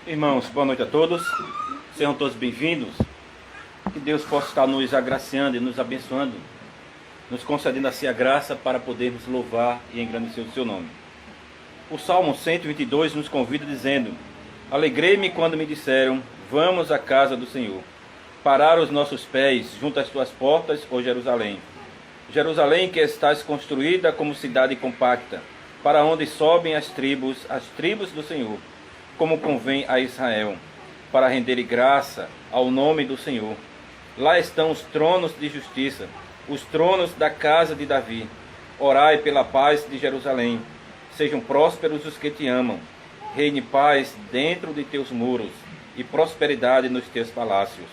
Irmãos, boa noite a todos. Sejam todos bem-vindos. Que Deus possa estar nos agraciando e nos abençoando, nos concedendo assim a graça para podermos louvar e engrandecer o seu nome. O Salmo 122 nos convida dizendo: Alegrei-me quando me disseram, vamos à casa do Senhor. Pararam os nossos pés junto às tuas portas, ó Jerusalém. Jerusalém que estás construída como cidade compacta, para onde sobem as tribos do Senhor, como convém a Israel, para render graça ao nome do Senhor. Lá estão os tronos de justiça, os tronos da casa de Davi. Orai pela paz de Jerusalém. Sejam prósperos os que te amam. Reine paz dentro de teus muros e prosperidade nos teus palácios.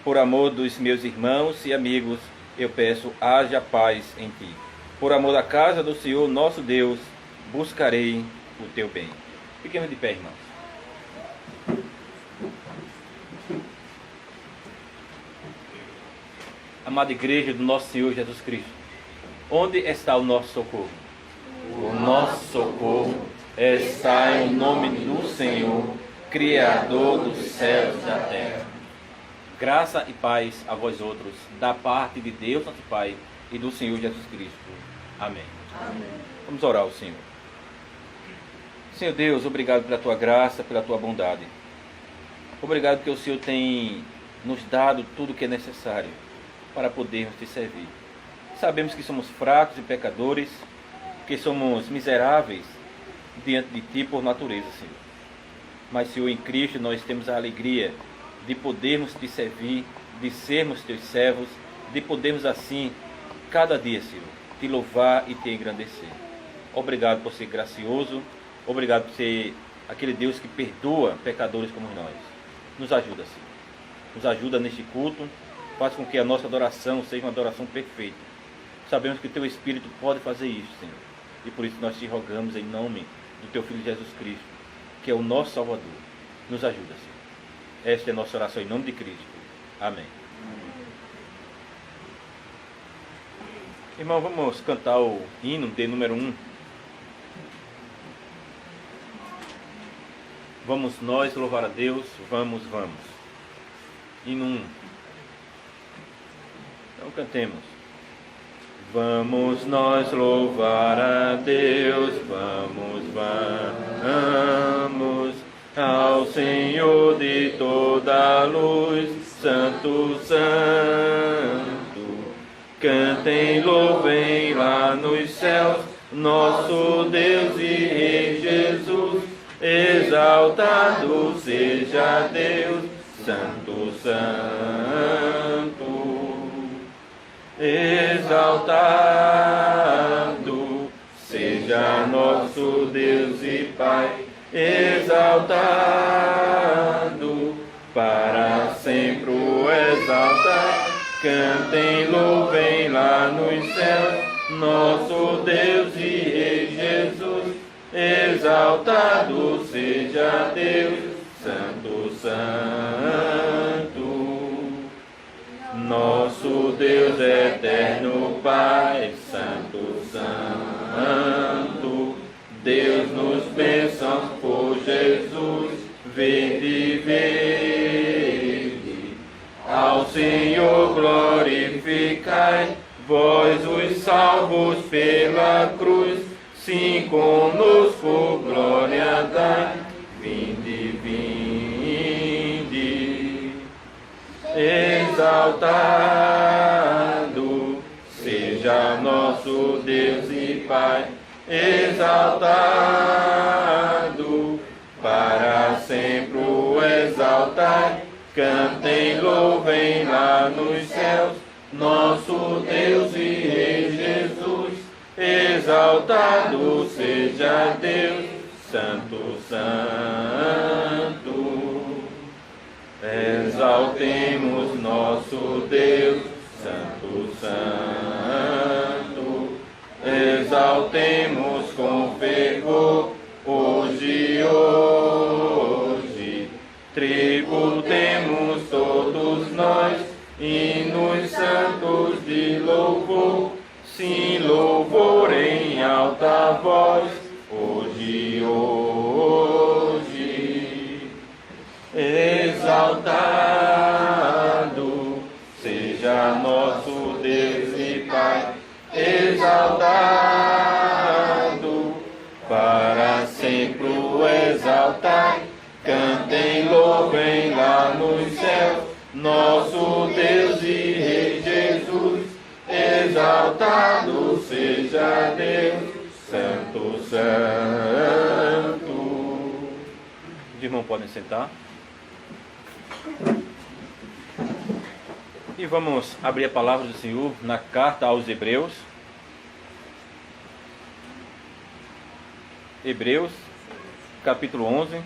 Por amor dos meus irmãos e amigos, eu peço, haja paz em ti. Por amor da casa do Senhor, nosso Deus, buscarei o teu bem. Fiquemos de pé, irmãos. Amada igreja do nosso Senhor Jesus Cristo, onde está o nosso socorro? O nosso socorro está em nome do Senhor, Criador dos céus e da terra. Graça e paz a vós outros, da parte de Deus nosso Pai e do Senhor Jesus Cristo. Amém. Amém. Vamos orar ao Senhor. Senhor Deus, obrigado pela tua graça, pela tua bondade. Obrigado porque o Senhor tem nos dado tudo o que é necessário para podermos te servir. Sabemos que somos fracos e pecadores, que somos miseráveis diante de ti por natureza, Senhor. Mas, Senhor, em Cristo nós temos a alegria de podermos te servir, de sermos teus servos, de podermos assim, cada dia, Senhor, te louvar e te engrandecer. Obrigado por ser gracioso, obrigado por ser aquele Deus que perdoa pecadores como nós. Nos ajuda, Senhor. Nos ajuda neste culto. Faz com que a nossa adoração seja uma adoração perfeita. Sabemos que o Teu Espírito pode fazer isso, Senhor. E por isso nós te rogamos em nome do Teu Filho Jesus Cristo, que é o nosso Salvador. Nos ajuda, Senhor. Esta é a nossa oração em nome de Cristo. Amém. Irmão, vamos cantar o hino de número 1. Vamos nós louvar a Deus. Vamos. Hino 1. Então cantemos. Vamos nós louvar a Deus, vamos ao Senhor de toda a luz, Santo, Santo. Cantem, louvem lá nos céus, nosso Deus e Rei Jesus, exaltado seja Deus, Santo, Santo. Exaltado seja nosso Deus e Pai, exaltado para sempre o exaltar. Cantem, louvem lá nos céus, nosso Deus e Rei Jesus, exaltado seja Deus, Santo, Santo. Nosso Deus eterno Pai, Santo, Santo, Deus nos bênçãos por Jesus, verde, verde. Ao Senhor glorificai, vós os salvos pela cruz, sim conosco glória dai, vinde, vinde. Exaltado seja nosso Deus e Pai, exaltado para sempre o exaltai. Cantem, louvem lá nos céus, nosso Deus e Rei Jesus, exaltado seja Deus, Santo, Santo. Exaltemos nosso Deus, Santo, Santo. Exaltemos com fervor, hoje. Tributemos todos nós, hinos santos de louvor, sim, louvor em alta voz, hoje. vem lá nos céus, nosso Deus e Rei Jesus, exaltado seja Deus, Santo, Santo. Os irmãos podem sentar. E vamos abrir a palavra do Senhor na carta aos Hebreus. Hebreus, capítulo 11.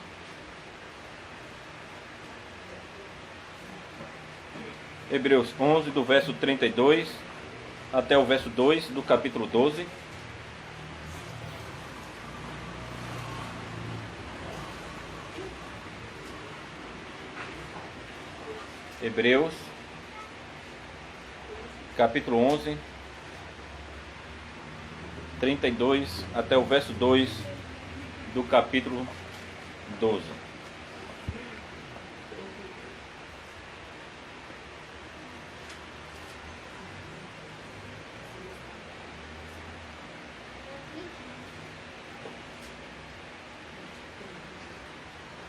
Hebreus 11, do verso 32 até o verso 2 do capítulo 12. Hebreus, capítulo 11, 32 até o verso 2 do capítulo 12.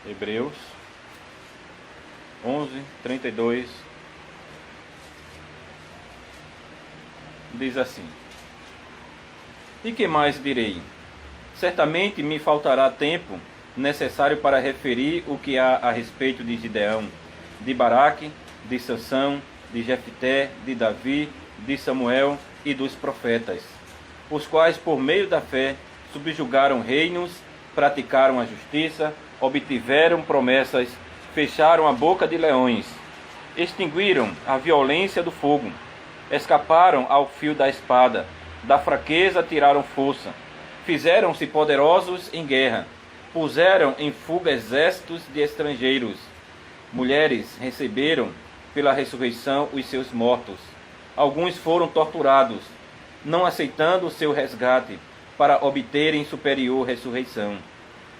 Hebreus 11, 32 diz assim: E que mais direi? Certamente me faltará tempo necessário para referir o que há a respeito de Gideão, de Baraque, de Sansão, de Jefté, de Davi, de Samuel e dos profetas, os quais por meio da fé subjugaram reinos, praticaram a justiça, obtiveram promessas, fecharam a boca de leões, extinguiram a violência do fogo, escaparam ao fio da espada, da fraqueza tiraram força, fizeram-se poderosos em guerra, puseram em fuga exércitos de estrangeiros. Mulheres receberam pela ressurreição os seus mortos. Alguns foram torturados, não aceitando o seu resgate, para obterem superior ressurreição.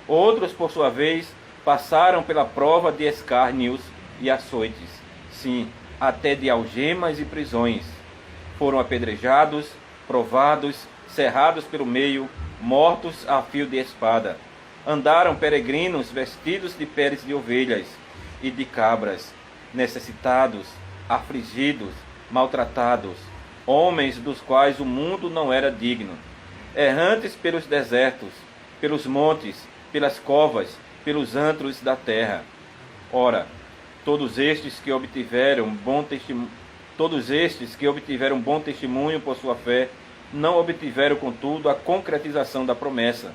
Outros, por sua vez, passaram pela prova de escárnios e açoites, sim, até de algemas e prisões. Foram apedrejados, provados, cerrados pelo meio, mortos a fio de espada. Andaram peregrinos vestidos de peles de ovelhas e de cabras, necessitados, afligidos, maltratados, homens dos quais o mundo não era digno, errantes pelos desertos, pelos montes, pelas covas, pelos antros da terra. Ora, todos estes que obtiveram bom testemunho por sua fé, não obtiveram, contudo, a concretização da promessa,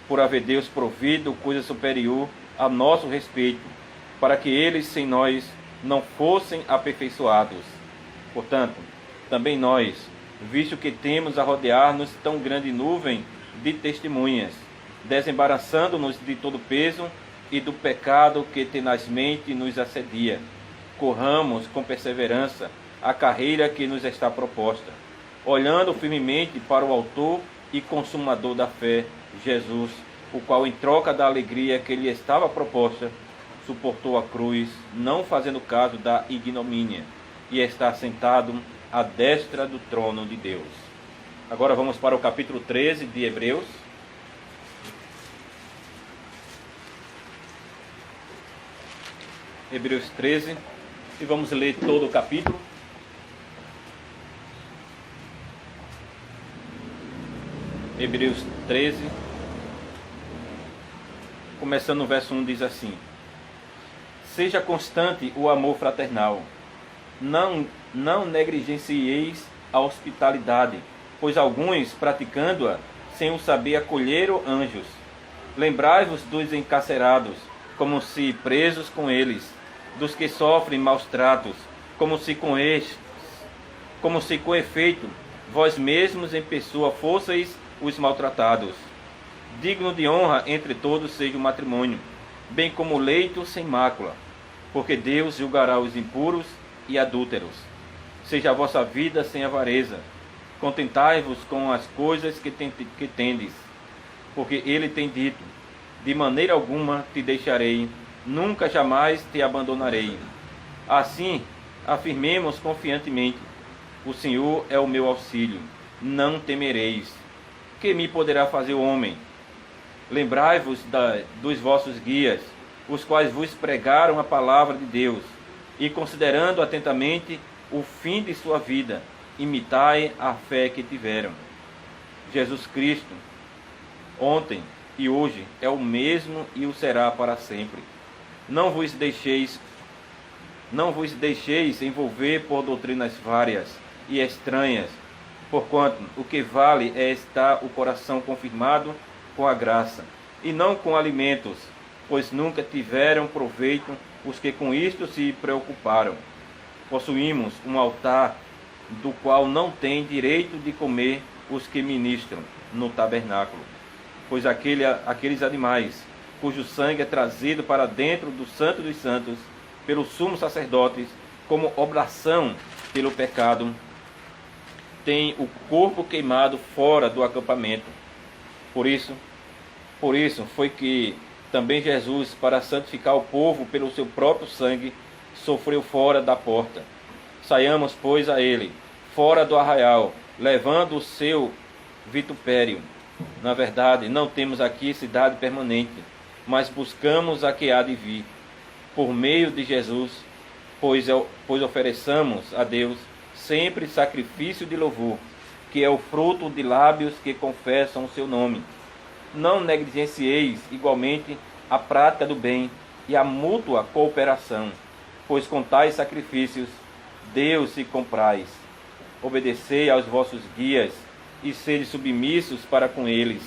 por haver Deus provido coisa superior a nosso respeito, para que eles sem nós não fossem aperfeiçoados. Portanto, também nós, visto que temos a rodear-nos tão grande nuvem de testemunhas, desembaraçando-nos de todo peso e do pecado que tenazmente nos assedia, corramos com perseverança a carreira que nos está proposta, olhando firmemente para o autor e consumador da fé, Jesus, o qual, em troca da alegria que lhe estava proposta, suportou a cruz, não fazendo caso da ignomínia, e está sentado à destra do trono de Deus. Agora vamos para o capítulo 13 de Hebreus. Hebreus 13, e vamos ler todo o capítulo. Hebreus 13, começando no verso 1, diz assim: Seja constante o amor fraternal, não negligencieis a hospitalidade, pois alguns, praticando-a, sem o saber, acolheram anjos. Lembrai-vos dos encarcerados, como se presos com eles, dos que sofrem maus tratos, como se com efeito vós mesmos em pessoa fosseis os maltratados. Digno de honra entre todos seja o matrimônio, bem como o leito sem mácula, porque Deus julgará os impuros e adúlteros. Seja a vossa vida sem avareza, contentai-vos com as coisas que tendes, porque ele tem dito: de maneira alguma te deixarei, nunca jamais te abandonarei. Assim, afirmemos confiantemente: o Senhor é o meu auxílio, não temereis. Que me poderá fazer o homem? Lembrai-vos dos vossos guias, os quais vos pregaram a palavra de Deus, e considerando atentamente o fim de sua vida, imitai a fé que tiveram. Jesus Cristo, ontem e hoje, é o mesmo e o será para sempre. Não vos deixeis envolver por doutrinas várias e estranhas, porquanto o que vale é estar o coração confirmado com a graça, e não com alimentos, pois nunca tiveram proveito os que com isto se preocuparam. Possuímos um altar do qual não têm direito de comer os que ministram no tabernáculo, pois aqueles animais, cujo sangue é trazido para dentro do Santo dos Santos pelos sumos sacerdotes, como oblação pelo pecado, tem o corpo queimado fora do acampamento. Por isso foi que também Jesus, para santificar o povo pelo seu próprio sangue, sofreu fora da porta. Saiamos, pois, a ele, fora do arraial, levando o seu vitupério. Na verdade, não temos aqui cidade permanente, mas buscamos a que há de vir, por meio de Jesus, pois ofereçamos a Deus sempre sacrifício de louvor, que é o fruto de lábios que confessam o seu nome. Não negligencieis igualmente a prática do bem e a mútua cooperação, pois com tais sacrifícios Deus se compraz. Obedecei aos vossos guias e sede submissos para com eles,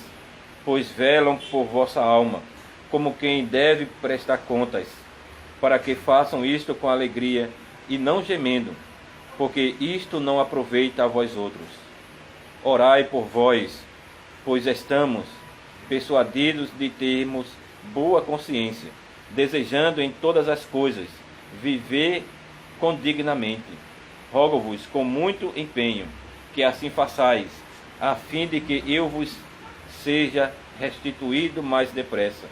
pois velam por vossa alma, como quem deve prestar contas, para que façam isto com alegria e não gemendo, porque isto não aproveita a vós outros. Orai por vós, pois estamos persuadidos de termos boa consciência, desejando em todas as coisas viver condignamente. Rogo-vos com muito empenho que assim façais, a fim de que eu vos seja restituído mais depressa.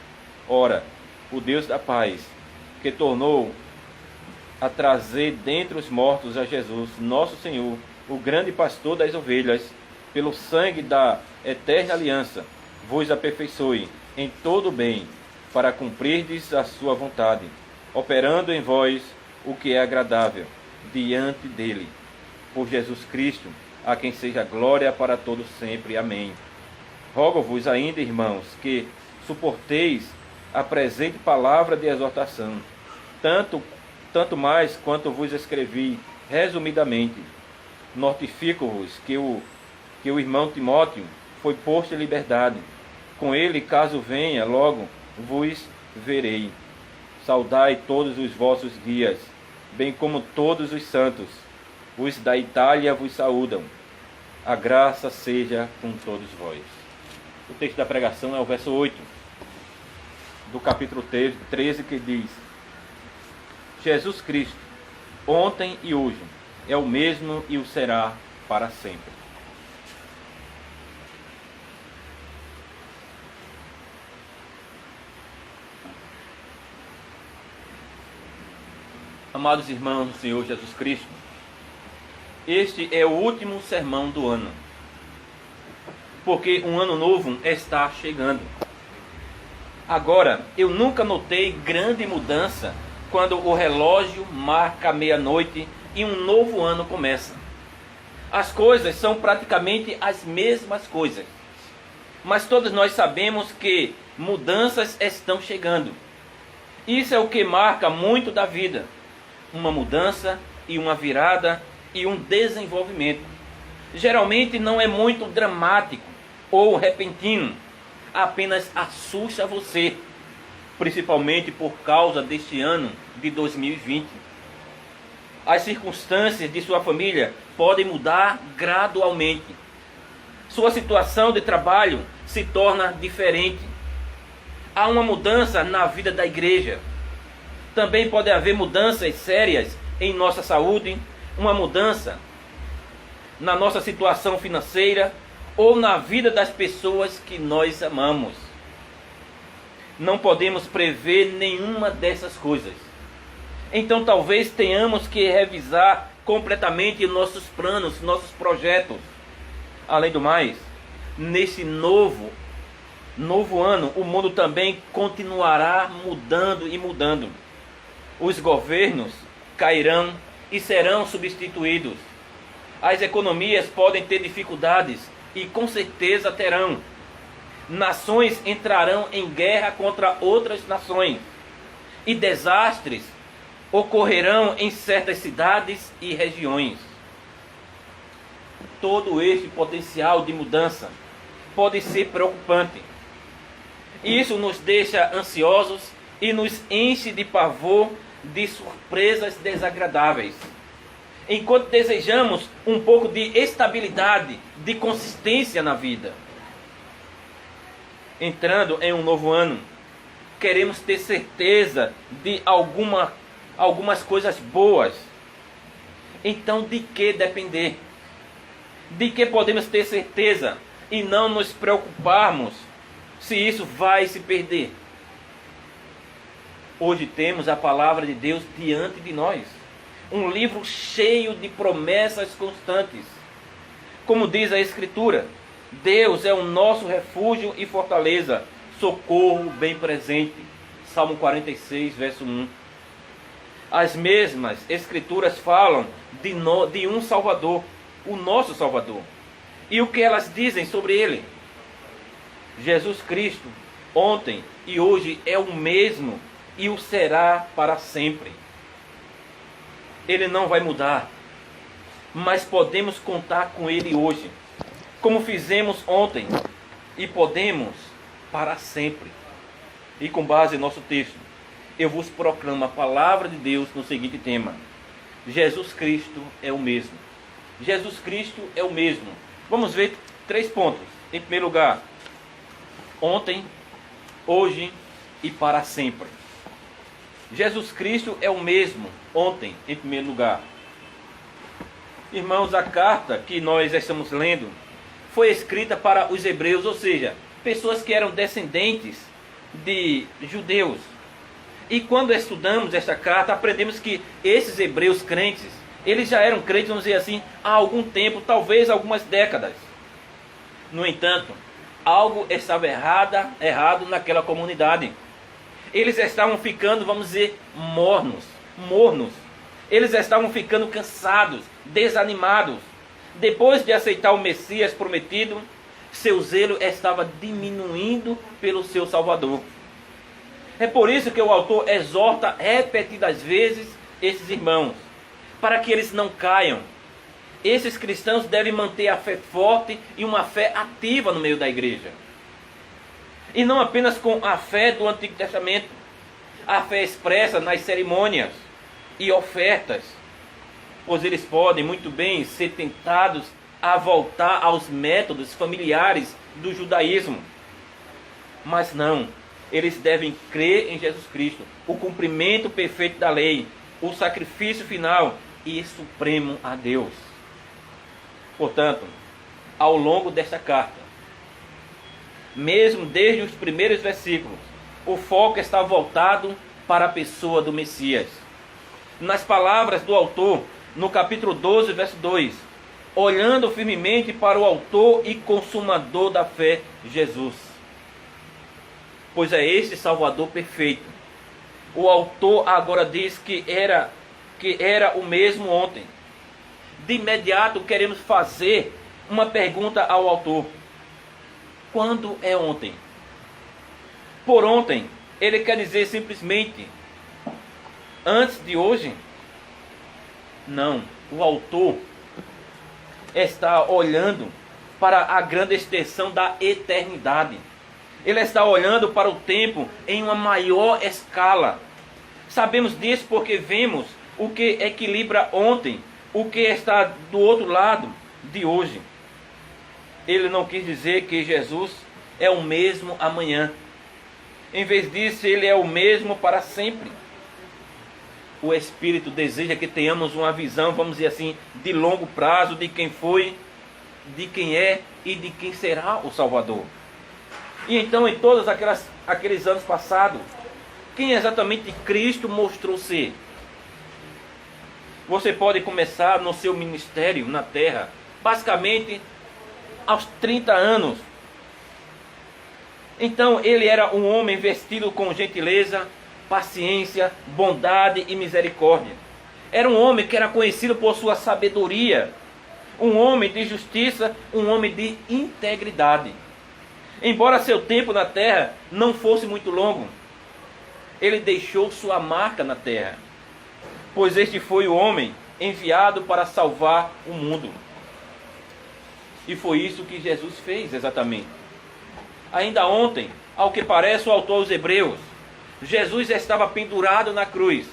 Ora, o Deus da paz, que tornou a trazer dentre os mortos a Jesus, nosso Senhor, o grande pastor das ovelhas, pelo sangue da eterna aliança, vos aperfeiçoe em todo o bem, para cumprirdes a sua vontade, operando em vós o que é agradável diante dele. Por Jesus Cristo, a quem seja glória para todos sempre. Amém. Rogo-vos ainda, irmãos, que suporteis a presente palavra de exortação, tanto mais quanto vos escrevi resumidamente. Notifico-vos que o irmão Timóteo foi posto em liberdade. Com ele, caso venha, logo vos verei. Saudai todos os vossos guias, bem como todos os santos. Os da Itália vos saúdam. A graça seja com todos vós. O texto da pregação é o verso 8 do capítulo 13, que diz: Jesus Cristo, ontem e hoje, é o mesmo e o será para sempre. Amados irmãos do Senhor Jesus Cristo, este é o último sermão do ano, porque um ano novo está chegando. Agora, eu nunca notei grande mudança quando o relógio marca a meia-noite e um novo ano começa. As coisas são praticamente as mesmas coisas, mas todos nós sabemos que mudanças estão chegando. Isso é o que marca muito da vida. Uma mudança e uma virada e um desenvolvimento. Geralmente não é muito dramático ou repentino, apenas assusta você, principalmente por causa deste ano de 2020. As circunstâncias de sua família podem mudar gradualmente. Sua situação de trabalho se torna diferente. Há uma mudança na vida da igreja. Também pode haver mudanças sérias em nossa saúde, uma mudança na nossa situação financeira ou na vida das pessoas que nós amamos. Não podemos prever nenhuma dessas coisas. Então talvez tenhamos que revisar completamente nossos planos, nossos projetos. Além do mais, nesse novo novo ano, o mundo também continuará mudando e mudando. Os governos cairão e serão substituídos. As economias podem ter dificuldades e com certeza terão. Nações entrarão em guerra contra outras nações e desastres ocorrerão em certas cidades e regiões. Todo este potencial de mudança pode ser preocupante. Isso nos deixa ansiosos e nos enche de pavor de surpresas desagradáveis. Enquanto desejamos um pouco de estabilidade, de consistência na vida. Entrando em um novo ano, queremos ter certeza de algumas coisas boas. Então, de que depender? De que podemos ter certeza e não nos preocuparmos se isso vai se perder? Hoje temos a palavra de Deus diante de nós. Um livro cheio de promessas constantes. Como diz a Escritura, Deus é o nosso refúgio e fortaleza, socorro bem presente. Salmo 46, verso 1. As mesmas Escrituras falam de um Salvador, o nosso Salvador. E o que elas dizem sobre ele? Jesus Cristo, ontem e hoje é o mesmo e o será para sempre. Ele não vai mudar, mas podemos contar com ele hoje, como fizemos ontem, e podemos para sempre. E com base em nosso texto, eu vos proclamo a palavra de Deus no seguinte tema: Jesus Cristo é o mesmo. Jesus Cristo é o mesmo. Vamos ver 3 pontos. Em primeiro lugar, ontem, hoje e para sempre. Jesus Cristo é o mesmo ontem, em primeiro lugar. Irmãos, a carta que nós estamos lendo foi escrita para os hebreus, ou seja, pessoas que eram descendentes de judeus. E quando estudamos esta carta, aprendemos que esses hebreus crentes, eles já eram crentes, vamos dizer assim, há algum tempo, talvez algumas décadas. No entanto, algo estava errado naquela comunidade. Eles estavam ficando, vamos dizer, mornos. Eles estavam ficando cansados, desanimados. Depois de aceitar o Messias prometido, seu zelo estava diminuindo pelo seu Salvador. É por isso que o autor exorta repetidas vezes esses irmãos, para que eles não caiam. Esses cristãos devem manter a fé forte e uma fé ativa no meio da igreja. E não apenas com a fé do Antigo Testamento, a fé expressa nas cerimônias e ofertas, pois eles podem muito bem ser tentados a voltar aos métodos familiares do judaísmo. Mas não, eles devem crer em Jesus Cristo, o cumprimento perfeito da lei, o sacrifício final e supremo a Deus. Portanto, ao longo desta carta, mesmo desde os primeiros versículos, o foco está voltado para a pessoa do Messias. Nas palavras do autor, no capítulo 12, verso 2, olhando firmemente para o autor e consumador da fé, Jesus. Pois é este Salvador perfeito. O autor agora diz que era o mesmo ontem. De imediato queremos fazer uma pergunta ao autor: quando é ontem? Por ontem, ele quer dizer simplesmente antes de hoje? Não, o autor está olhando para a grande extensão da eternidade. Ele está olhando para o tempo em uma maior escala. Sabemos disso porque vemos o que equilibra ontem, o que está do outro lado de hoje. Ele não quis dizer que Jesus é o mesmo amanhã. Em vez disso, ele é o mesmo para sempre. O Espírito deseja que tenhamos uma visão, vamos dizer assim, de longo prazo de quem foi, de quem é e de quem será o Salvador. E então, em todos aqueles anos passados, quem exatamente Cristo mostrou ser? Você pode começar no seu ministério na terra, basicamente aos 30 anos. Então ele era um homem vestido com gentileza, paciência, bondade e misericórdia. Era um homem que era conhecido por sua sabedoria, um homem de justiça, um homem de integridade. Embora seu tempo na terra não fosse muito longo, ele deixou sua marca na terra, pois este foi o homem enviado para salvar o mundo. E foi isso que Jesus fez exatamente. Ainda ontem, ao que parece o autor aos Hebreus, Jesus estava pendurado na cruz.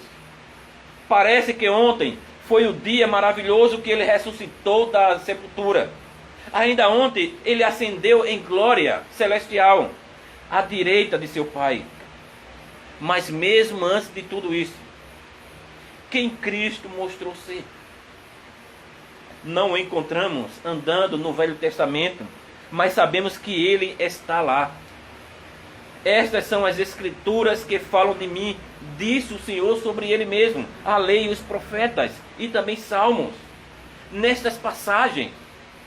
Parece que ontem foi o dia maravilhoso que ele ressuscitou da sepultura. Ainda ontem ele ascendeu em glória celestial, à direita de seu Pai. Mas mesmo antes de tudo isso, quem Cristo mostrou ser? Não o encontramos andando no Velho Testamento, mas sabemos que ele está lá. Estas são as escrituras que falam de mim, disse o Senhor sobre ele mesmo, a lei e os profetas, e também salmos. Nestas passagens,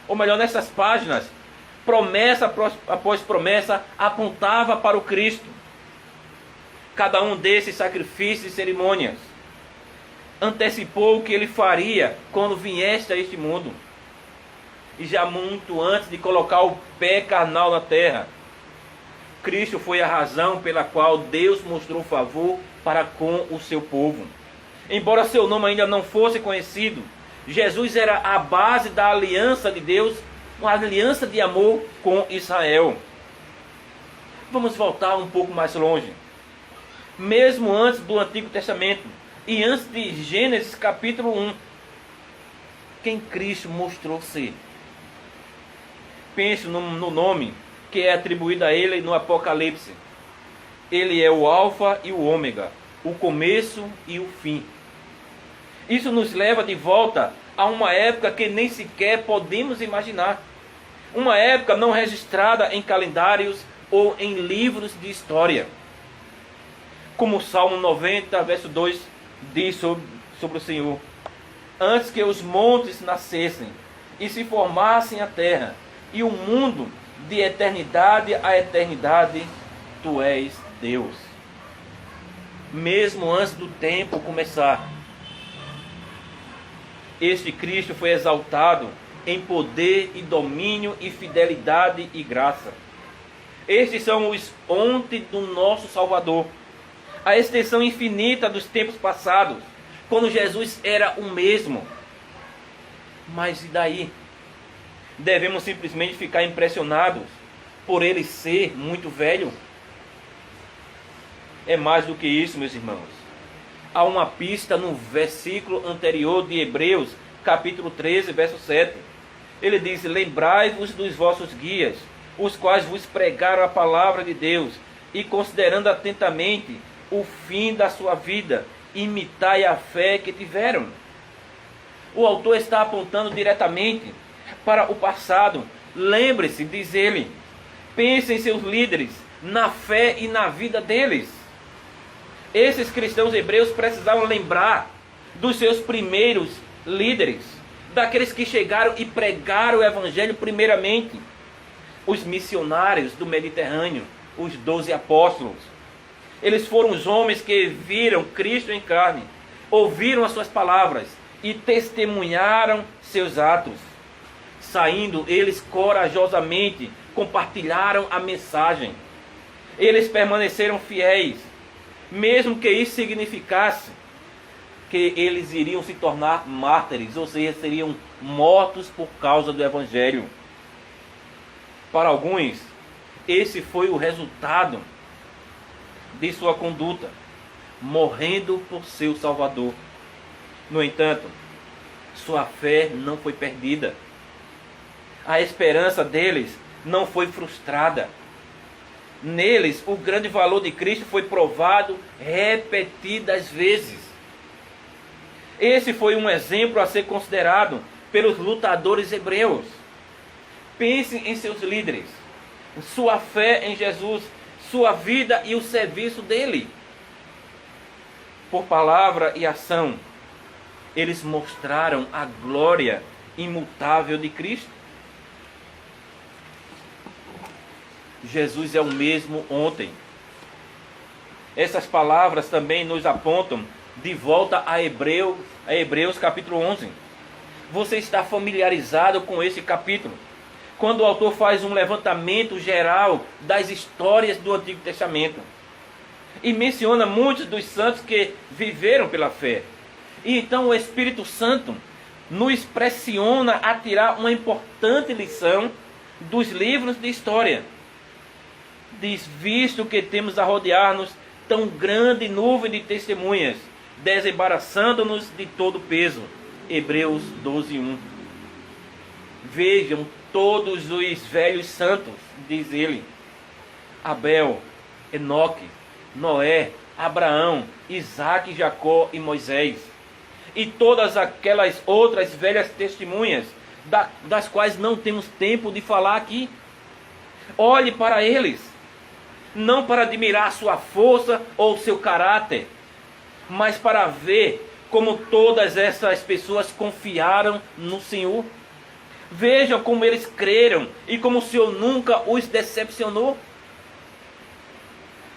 ou melhor, nessas páginas, promessa após promessa apontava para o Cristo. Cada um desses sacrifícios e cerimônias antecipou o que ele faria quando viesse a este mundo. E já muito antes de colocar o pé carnal na terra, Cristo foi a razão pela qual Deus mostrou favor para com o seu povo. Embora seu nome ainda não fosse conhecido, Jesus era a base da aliança de Deus, uma aliança de amor com Israel. Vamos voltar um pouco mais longe. Mesmo antes do Antigo Testamento e antes de Gênesis capítulo 1, quem Cristo mostrou ser? Pense no nome que é atribuído a ele no Apocalipse. Ele é o Alfa e o Ômega, o começo e o fim. Isso nos leva de volta a uma época que nem sequer podemos imaginar. Uma época não registrada em calendários ou em livros de história. Como o Salmo 90, verso 2, diz sobre o Senhor: antes que os montes nascessem e se formassem a terra, e o mundo de eternidade a eternidade, tu és Deus. Mesmo antes do tempo começar, este Cristo foi exaltado em poder e domínio e fidelidade e graça. Estes são os ontes do nosso Salvador, a extensão infinita dos tempos passados, quando Jesus era o mesmo. Mas e daí? Devemos simplesmente ficar impressionados por ele ser muito velho? É mais do que isso, meus irmãos. Há uma pista no versículo anterior de Hebreus, capítulo 13, verso 7. Ele diz: lembrai-vos dos vossos guias, os quais vos pregaram a palavra de Deus, e considerando atentamente o fim da sua vida, imitai a fé que tiveram. O autor está apontando diretamente para o passado. Lembre-se, diz ele, pense em seus líderes, na fé e na vida deles. Esses cristãos hebreus precisavam lembrar dos seus primeiros líderes, daqueles que chegaram e pregaram o evangelho primeiramente, os missionários do Mediterrâneo, os 12 apóstolos. Eles foram os homens que viram Cristo em carne, ouviram as suas palavras e testemunharam seus atos. Saindo, eles corajosamente compartilharam a mensagem. Eles permaneceram fiéis, mesmo que isso significasse que eles iriam se tornar mártires, ou seja, seriam mortos por causa do evangelho. Para alguns, esse foi o resultado de sua conduta, morrendo por seu Salvador. No entanto, sua fé não foi perdida. A esperança deles não foi frustrada. Neles, o grande valor de Cristo foi provado repetidas vezes. Esse foi um exemplo a ser considerado pelos lutadores hebreus. Pense em seus líderes, sua fé em Jesus, sua vida e o serviço dele. Por palavra e ação, eles mostraram a glória imutável de Cristo. Jesus é o mesmo ontem. Essas palavras também nos apontam de volta a Hebreus capítulo 11. Você está familiarizado com esse capítulo? Quando o autor faz um levantamento geral das histórias do Antigo Testamento. E menciona muitos dos santos que viveram pela fé. E então o Espírito Santo nos pressiona a tirar uma importante lição dos livros de história. Diz, visto que temos a rodear-nos tão grande nuvem de testemunhas, desembaraçando-nos de todo peso. Hebreus 12:1. Vejam todos os velhos santos, diz ele. Abel, Enoque, Noé, Abraão, Isaque, Jacó e Moisés. E todas aquelas outras velhas testemunhas, das quais não temos tempo de falar aqui. Olhe para eles, não para admirar sua força ou seu caráter, mas para ver como todas essas pessoas confiaram no Senhor. Vejam como eles creram e como o Senhor nunca os decepcionou.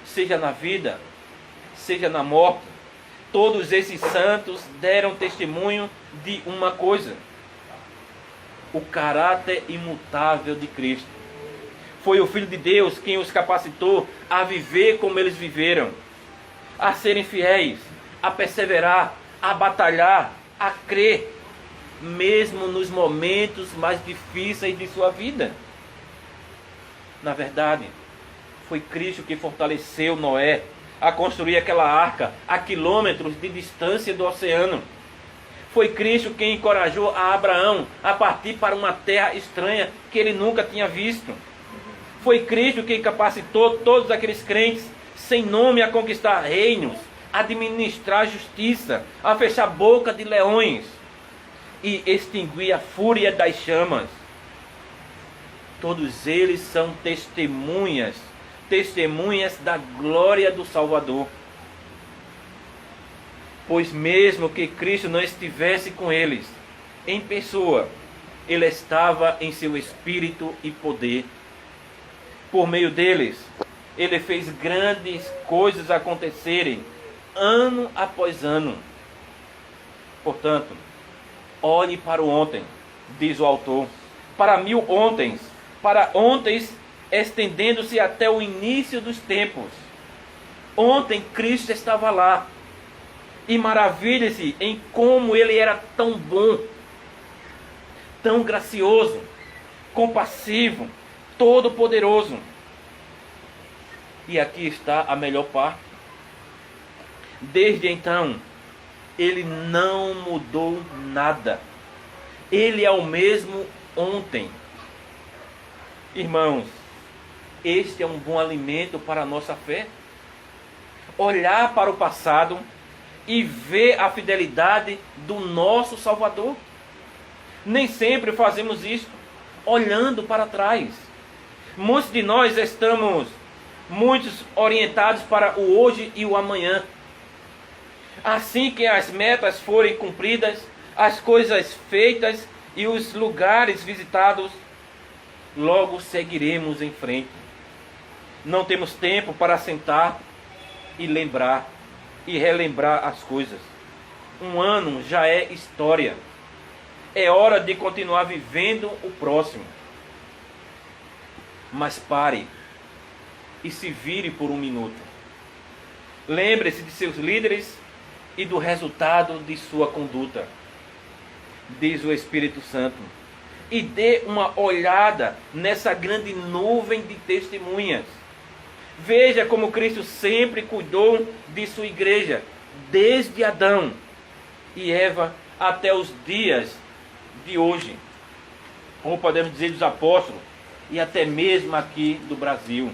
Seja na vida, seja na morte, todos esses santos deram testemunho de uma coisa: o caráter imutável de Cristo. Foi o Filho de Deus quem os capacitou a viver como eles viveram, a serem fiéis, a perseverar, a batalhar, a crer, mesmo nos momentos mais difíceis de sua vida. Na verdade, foi Cristo que fortaleceu Noé a construir aquela arca a quilômetros de distância do oceano. Foi Cristo quem encorajou a Abraão a partir para uma terra estranha que ele nunca tinha visto. Foi Cristo quem capacitou todos aqueles crentes sem nome a conquistar reinos, a administrar justiça, a fechar a boca de leões e extinguir a fúria das chamas. Todos eles são testemunhas da glória do Salvador. Pois mesmo que Cristo não estivesse com eles em pessoa, ele estava em seu espírito e poder. Por meio deles, ele fez grandes coisas acontecerem ano após ano. Portanto, olhe para o ontem, diz o autor, para 1000 ontens, para ontens estendendo-se até o início dos tempos. Ontem Cristo estava lá, e maravilhe-se em como ele era tão bom, tão gracioso, compassivo, todo-poderoso. E aqui está a melhor parte. Desde então, ele não mudou nada. Ele é o mesmo ontem. Irmãos, este é um bom alimento para a nossa fé. Olhar para o passado e ver a fidelidade do nosso Salvador. Nem sempre fazemos isso olhando para trás. Muitos de nós estamos orientados para o hoje e o amanhã. Assim que as metas forem cumpridas, as coisas feitas e os lugares visitados, logo seguiremos em frente. Não temos tempo para sentar e lembrar e relembrar as coisas. Um ano já é história. É hora de continuar vivendo o próximo. Mas pare e se vire por um minuto. Lembre-se de seus líderes e do resultado de sua conduta, diz o Espírito Santo. E dê uma olhada nessa grande nuvem de testemunhas. Veja como Cristo sempre cuidou de sua igreja, desde Adão e Eva até os dias de hoje. Ou podemos dizer dos apóstolos, e até mesmo aqui do Brasil.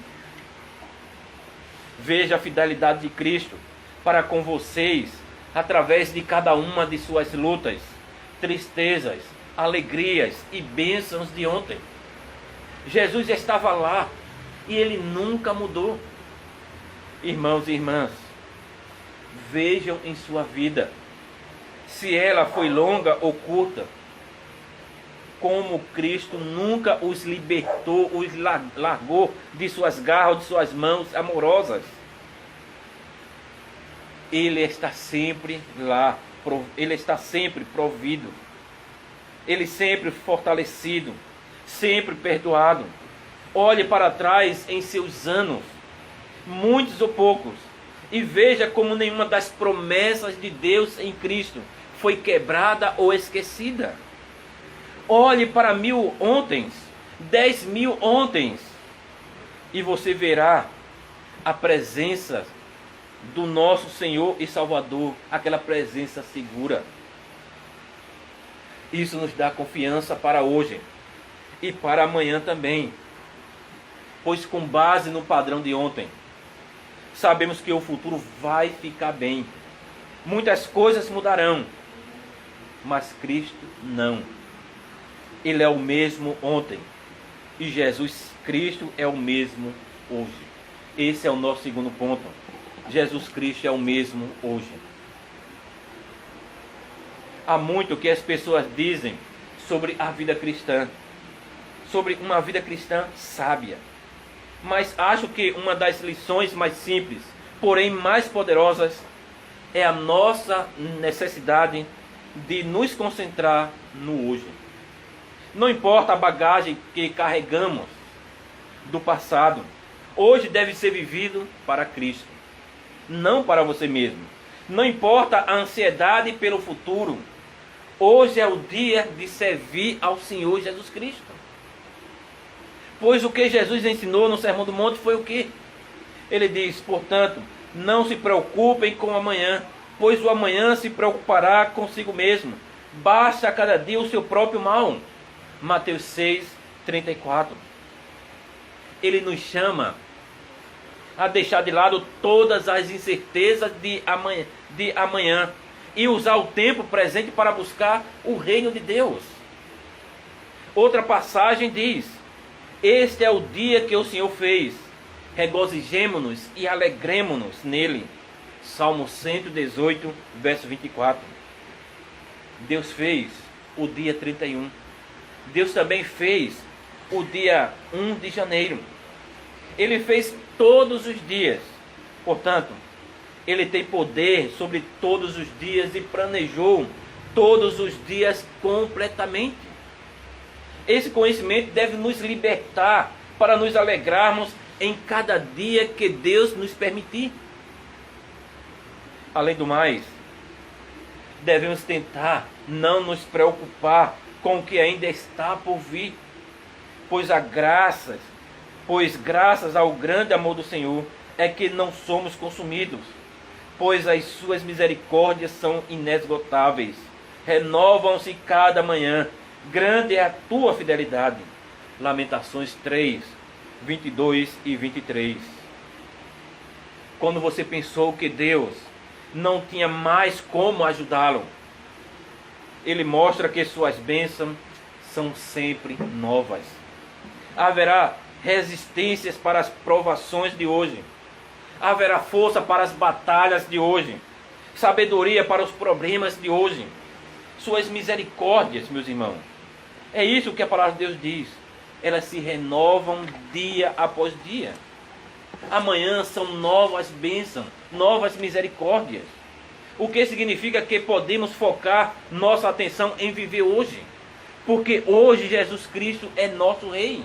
Veja a fidelidade de Cristo para com vocês, através de cada uma de suas lutas, tristezas, alegrias e bênçãos de ontem. Jesus estava lá e ele nunca mudou. Irmãos e irmãs, vejam em sua vida se ela foi longa ou curta. como Cristo nunca os libertou, os largou de suas garras, de suas mãos amorosas. Ele está sempre lá, ele está sempre provido, ele sempre fortalecido, sempre perdoado. Olhe para trás em seus anos, muitos ou poucos, e veja como nenhuma das promessas de Deus em Cristo foi quebrada ou esquecida. Olhe para 1000 ontens, 10.000 ontens, e você verá a presença do nosso Senhor e Salvador, aquela presença segura. Isso nos dá confiança para hoje e para amanhã também, pois com base no padrão de ontem, sabemos que o futuro vai ficar bem. Muitas coisas mudarão, mas Cristo não. Ele é o mesmo ontem, e Jesus Cristo é o mesmo hoje. Esse é o nosso segundo ponto. Jesus Cristo é o mesmo hoje. Há muito que as pessoas dizem sobre a vida cristã, sobre uma vida cristã sábia. Mas acho que uma das lições mais simples, porém mais poderosas, é a nossa necessidade de nos concentrar no hoje. Não importa a bagagem que carregamos do passado, hoje deve ser vivido para Cristo, não para você mesmo. Não importa a ansiedade pelo futuro, hoje é o dia de servir ao Senhor Jesus Cristo. Pois o que Jesus ensinou no Sermão do Monte foi o quê? Ele diz, portanto, não se preocupem com o amanhã, pois o amanhã se preocupará consigo mesmo. Basta a cada dia o seu próprio mal. Mateus 6:34. Ele nos chama a deixar de lado todas as incertezas de amanhã e usar o tempo presente para buscar o reino de Deus. Outra passagem diz, este é o dia que o Senhor fez, regozijemo-nos e alegremo-nos nele. Salmo 118, verso 24. Deus fez o dia 31. Deus também fez o dia 1 de janeiro. Ele fez todos os dias. Portanto, Ele tem poder sobre todos os dias e planejou todos os dias completamente. Esse conhecimento deve nos libertar para nos alegrarmos em cada dia que Deus nos permitir. Além do mais, devemos tentar não nos preocupar com o que ainda está por vir, pois graças ao grande amor do Senhor é que não somos consumidos, pois as suas misericórdias são inesgotáveis, renovam-se cada manhã, grande é a tua fidelidade. Lamentações 3, 22 e 23. Quando você pensou que Deus não tinha mais como ajudá-lo, Ele mostra que suas bênçãos são sempre novas. Haverá resistências para as provações de hoje. Haverá força para as batalhas de hoje. Sabedoria para os problemas de hoje. Suas misericórdias, meus irmãos. É isso que a palavra de Deus diz. Elas se renovam dia após dia. Amanhã são novas bênçãos, novas misericórdias. O que significa que podemos focar nossa atenção em viver hoje. Porque hoje Jesus Cristo é nosso Rei.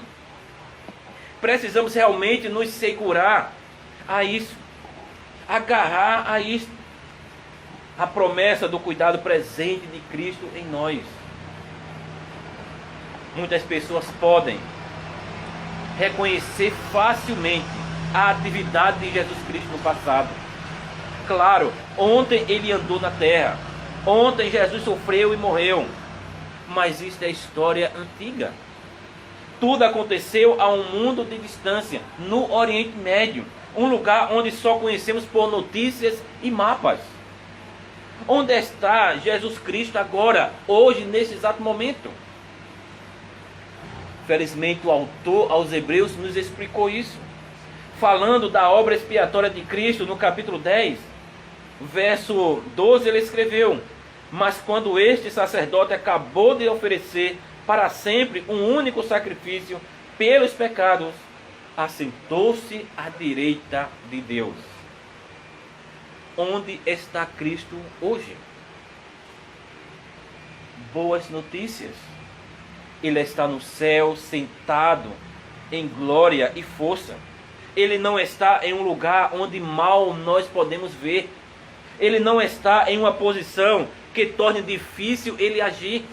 Precisamos realmente nos segurar a isso. Agarrar a isso. A promessa do cuidado presente de Cristo em nós. Muitas pessoas podem reconhecer facilmente a atividade de Jesus Cristo no passado. Claro, ontem Ele andou na terra. Ontem Jesus sofreu e morreu. Mas isso é história antiga. Tudo aconteceu a um mundo de distância, no Oriente Médio. Um lugar onde só conhecemos por notícias e mapas. Onde está Jesus Cristo agora, hoje, nesse exato momento? Felizmente o autor aos Hebreus nos explicou isso. Falando da obra expiatória de Cristo no capítulo 10, verso 12, ele escreveu: mas quando este sacerdote acabou de oferecer para sempre um único sacrifício pelos pecados, assentou-se à direita de Deus. Onde está Cristo hoje? Boas notícias. Ele está no céu, sentado em glória e força. Ele não está em um lugar onde mal nós podemos ver. Ele não está em uma posição que torne difícil ele agir.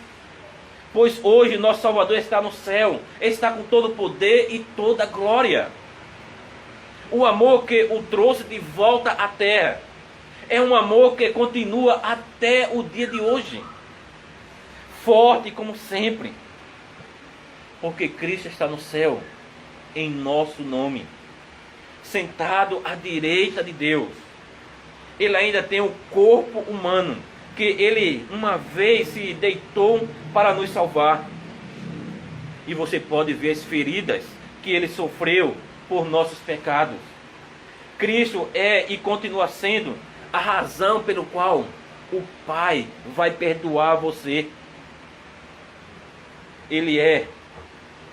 Pois hoje nosso Salvador está no céu, está com todo o poder e toda a glória. O amor que o trouxe de volta à terra é um amor que continua até o dia de hoje, forte como sempre, porque Cristo está no céu, em nosso nome, sentado à direita de Deus. Ele ainda tem o corpo humano, que ele uma vez se deitou para nos salvar. E você pode ver as feridas que ele sofreu por nossos pecados. Cristo é e continua sendo a razão pelo qual o Pai vai perdoar você. Ele é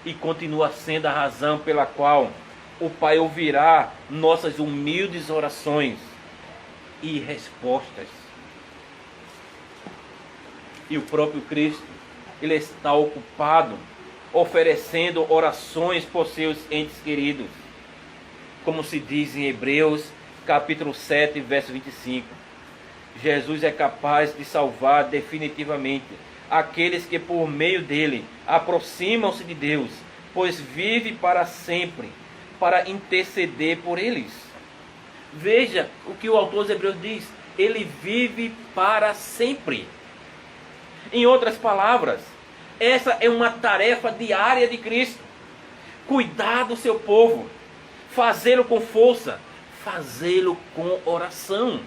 e continua sendo a razão pela qual o Pai ouvirá nossas humildes orações e respostas. E o próprio Cristo, ele está ocupado oferecendo orações por seus entes queridos. Como se diz em Hebreus, capítulo 7, verso 25. Jesus é capaz de salvar definitivamente aqueles que por meio dele aproximam-se de Deus, pois vive para sempre para interceder por eles. Veja o que o autor dos Hebreus diz: ele vive para sempre. Em outras palavras, essa é uma tarefa diária de Cristo: cuidar do seu povo, fazê-lo com força, fazê-lo com oração.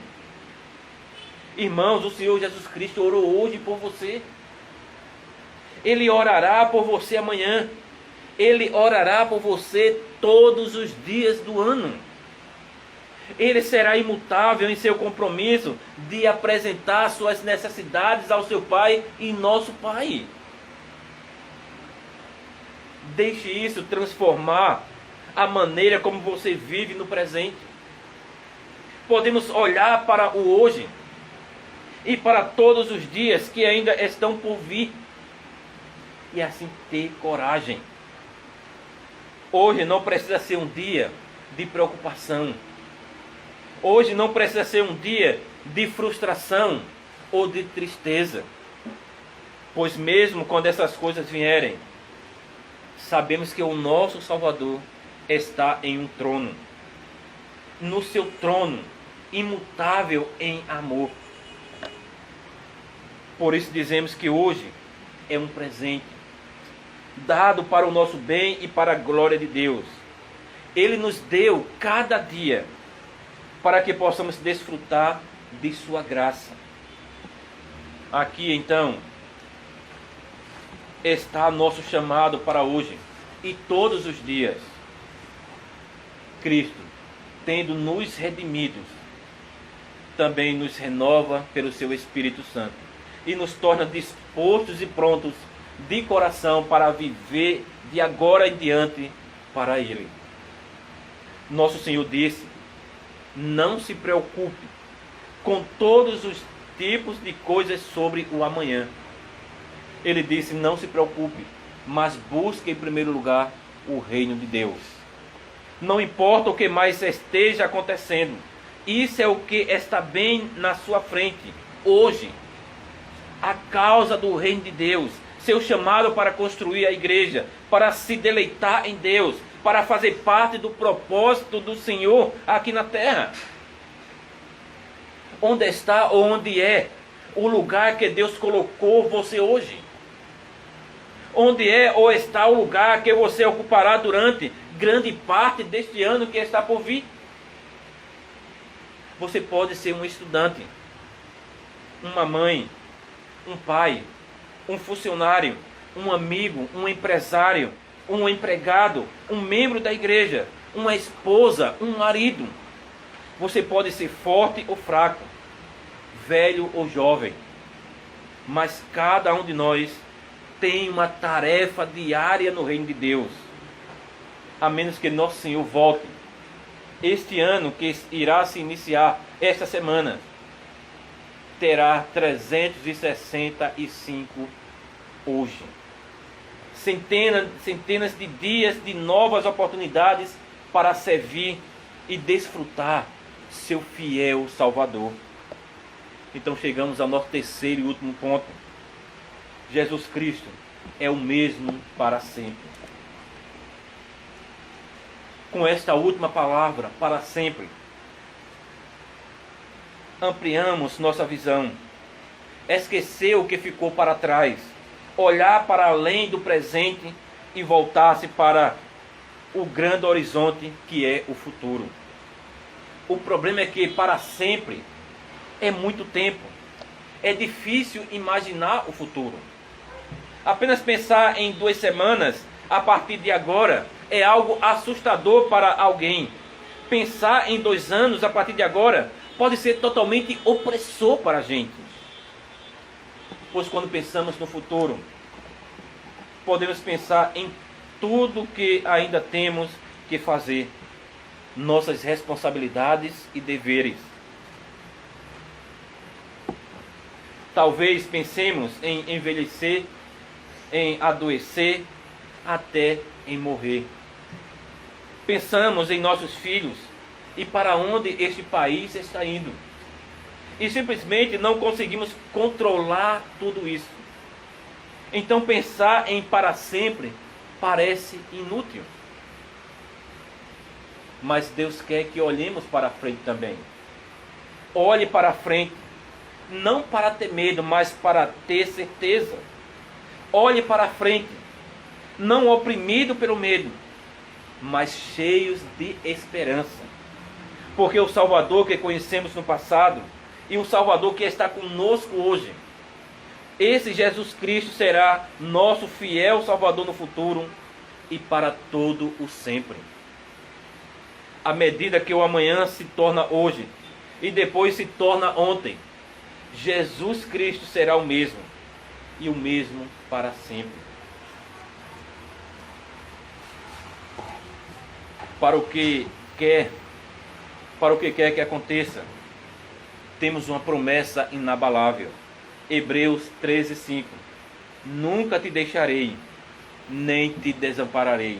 Irmãos, o Senhor Jesus Cristo orou hoje por você. Ele orará por você amanhã. Ele orará por você todos os dias do ano. Ele será imutável em seu compromisso de apresentar suas necessidades ao seu Pai e nosso Pai. Deixe isso transformar a maneira como você vive no presente. Podemos olhar para o hoje e para todos os dias que ainda estão por vir e assim ter coragem. Hoje não precisa ser um dia de preocupação. Hoje não precisa ser um dia de frustração ou de tristeza. Pois mesmo quando essas coisas vierem, sabemos que o nosso Salvador está em um trono. No seu trono, imutável em amor. Por isso dizemos que hoje é um presente, dado para o nosso bem e para a glória de Deus. Ele nos deu cada dia para que possamos desfrutar de sua graça. Aqui então está nosso chamado para hoje e todos os dias. Cristo, tendo nos redimidos, também nos renova pelo seu Espírito Santo e nos torna dispostos e prontos de coração para viver de agora em diante para Ele. Nosso Senhor disse: não se preocupe com todos os tipos de coisas sobre o amanhã. Ele disse: não se preocupe, mas busque em primeiro lugar o reino de Deus. Não importa o que mais esteja acontecendo, isso é o que está bem na sua frente hoje. A causa do reino de Deus, seu chamado para construir a igreja, para se deleitar em Deus, para fazer parte do propósito do Senhor aqui na terra. Onde está ou onde é o lugar que Deus colocou você hoje? Onde é ou está o lugar que você ocupará durante grande parte deste ano que está por vir? Você pode ser um estudante, uma mãe, um pai, um funcionário, um amigo, um empresário, um empregado, um membro da igreja, uma esposa, um marido. Você pode ser forte ou fraco, velho ou jovem, mas cada um de nós tem uma tarefa diária no reino de Deus. A menos que nosso Senhor volte. Este ano que irá se iniciar esta semana, terá 365 hoje. Centenas de dias de novas oportunidades para servir e desfrutar seu fiel Salvador. Então chegamos ao nosso terceiro e último ponto. Jesus Cristo é o mesmo para sempre. Com esta última palavra, para sempre, ampliamos nossa visão. Esquecer o que ficou para trás, olhar para além do presente e voltar-se para o grande horizonte que é o futuro. O problema é que para sempre é muito tempo. É difícil imaginar o futuro. Apenas pensar em 2 semanas a partir de agora é algo assustador para alguém. Pensar em 2 anos a partir de agora pode ser totalmente opressor para a gente. Pois quando pensamos no futuro, podemos pensar em tudo que ainda temos que fazer, nossas responsabilidades e deveres. Talvez pensemos em envelhecer, em adoecer, até em morrer. Pensamos em nossos filhos e para onde este país está indo. E simplesmente não conseguimos controlar tudo isso. Então pensar em para sempre parece inútil. Mas Deus quer que olhemos para frente também. Olhe para frente, não para ter medo, mas para ter certeza. Olhe para frente, não oprimido pelo medo, mas cheios de esperança. Porque o Salvador que conhecemos no passado e o Salvador que está conosco hoje, esse Jesus Cristo será nosso fiel Salvador no futuro e para todo o sempre. À medida que o amanhã se torna hoje e depois se torna ontem, Jesus Cristo será o mesmo e o mesmo para sempre. Para o que quer que aconteça, temos uma promessa inabalável. Hebreus 13:5. Nunca te deixarei, nem te desampararei.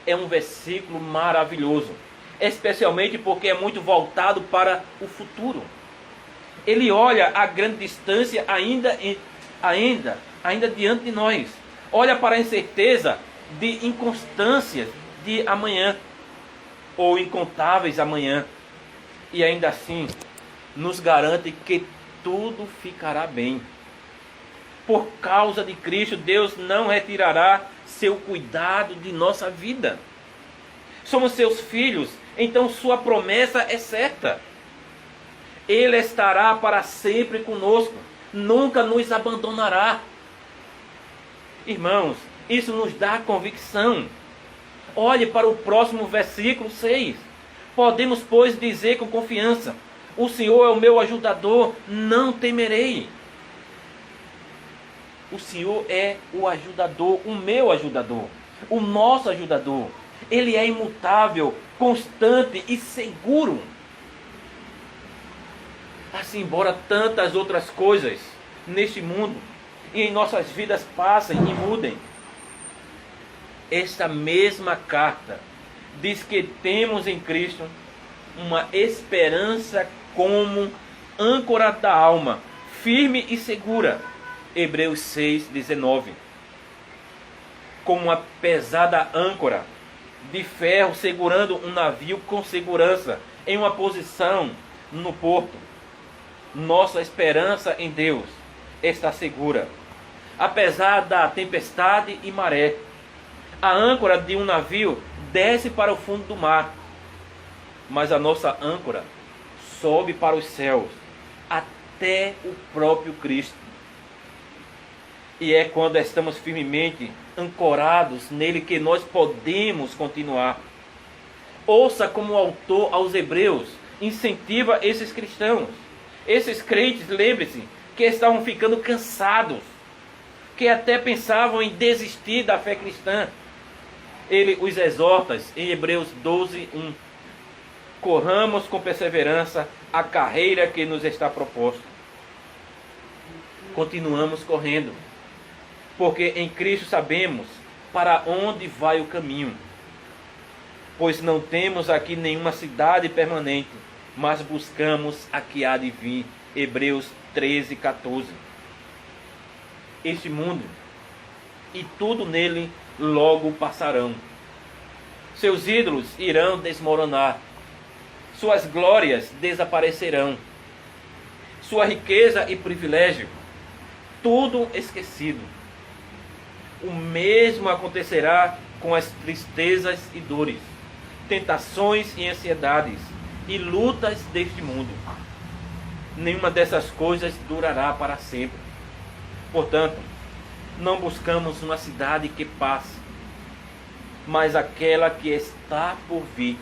É um versículo maravilhoso, especialmente porque é muito voltado para o futuro. Ele olha a grande distância ainda diante de nós. Olha para a incerteza de inconstâncias de amanhã, ou incontáveis amanhã, e ainda assim nos garante que tudo ficará bem. Por causa de Cristo, Deus não retirará seu cuidado de nossa vida. Somos seus filhos, então sua promessa é certa. Ele estará para sempre conosco, nunca nos abandonará. Irmãos, isso nos dá convicção. Olhe para o próximo versículo 6. Podemos, pois, dizer com confiança: o Senhor é o meu ajudador, não temerei. O Senhor é o ajudador, o meu ajudador, o nosso ajudador. Ele é imutável, constante e seguro. Assim, embora tantas outras coisas neste mundo e em nossas vidas passem e mudem, esta mesma carta diz que temos em Cristo uma esperança como âncora da alma, firme e segura. Hebreus 6:19. Como uma pesada âncora de ferro segurando um navio com segurança em uma posição no porto. Nossa esperança em Deus está segura, apesar da tempestade e maré. A âncora de um navio desce para o fundo do mar, mas a nossa âncora sobe para os céus, até o próprio Cristo. E é quando estamos firmemente ancorados nele que nós podemos continuar. Ouça como o autor aos Hebreus incentiva esses cristãos. Esses crentes, lembre-se, que estavam ficando cansados, que até pensavam em desistir da fé cristã. Ele os exorta em Hebreus 12:1. Corramos com perseverança a carreira que nos está proposta. Continuamos correndo, porque em Cristo sabemos para onde vai o caminho. Pois não temos aqui nenhuma cidade permanente, mas buscamos a que há de vir. Hebreus 13:14. Este mundo e tudo nele logo passarão. Seus ídolos irão desmoronar. Suas glórias desaparecerão. Sua riqueza e privilégio, tudo esquecido. O mesmo acontecerá com as tristezas e dores, tentações e ansiedades e lutas deste mundo. Nenhuma dessas coisas durará para sempre. Portanto, não buscamos uma cidade que passe, mas aquela que está por vir.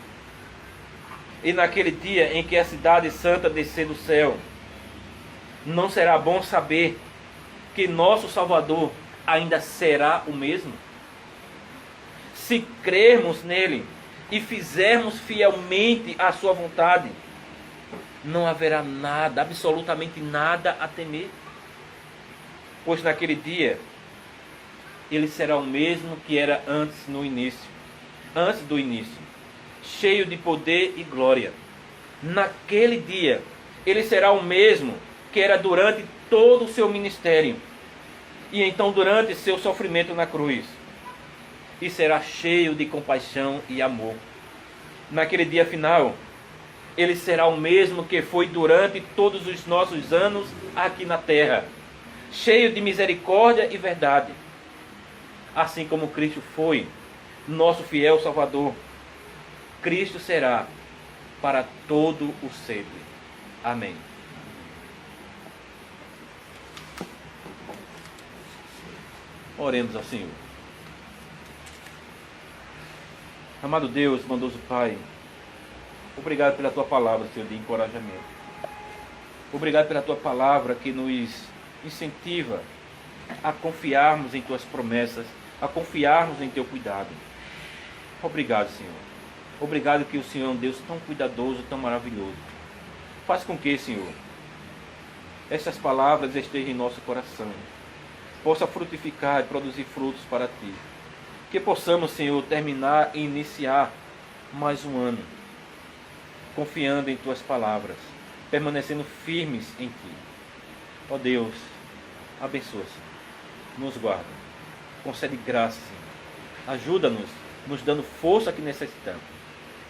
E naquele dia em que a cidade santa descer do céu, não será bom saber que nosso Salvador ainda será o mesmo? Se crermos nele e fizermos fielmente a sua vontade, não haverá nada, absolutamente nada a temer. Pois naquele dia, ele será o mesmo que era antes do início, cheio de poder e glória. Naquele dia, ele será o mesmo que era durante todo o seu ministério, e então durante seu sofrimento na cruz, e será cheio de compaixão e amor. Naquele dia final, ele será o mesmo que foi durante todos os nossos anos aqui na terra, cheio de misericórdia e verdade. Assim como Cristo foi nosso fiel Salvador, Cristo será para todo o sempre. Amém. Oremos ao Senhor. Amado Deus, bondoso Pai, obrigado pela Tua palavra, Senhor, de encorajamento. Obrigado pela Tua palavra que nos incentiva a confiarmos em Tuas promessas, a confiarmos em Teu cuidado. Obrigado, Senhor. Obrigado que o Senhor é um Deus tão cuidadoso, tão maravilhoso. Faz com que, Senhor, essas palavras estejam em nosso coração, possa frutificar e produzir frutos para Ti. Que possamos, Senhor, terminar e iniciar mais um ano, confiando em Tuas palavras, permanecendo firmes em Ti. Ó Deus, abençoa, Senhor, nos guarda, concede graça, Senhor. Ajuda-nos, nos dando força que necessitamos.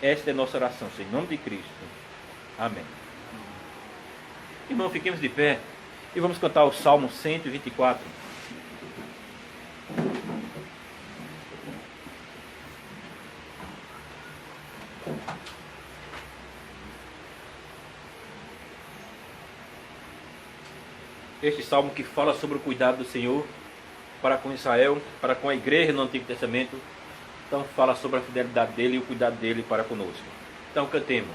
Esta é a nossa oração, Senhor, em nome de Cristo. Amém. Irmão, fiquemos de pé e vamos cantar o Salmo 124. Este salmo que fala sobre o cuidado do Senhor para com Israel, para com a igreja no Antigo Testamento. Então fala sobre a fidelidade dele e o cuidado dele para conosco. Então cantemos.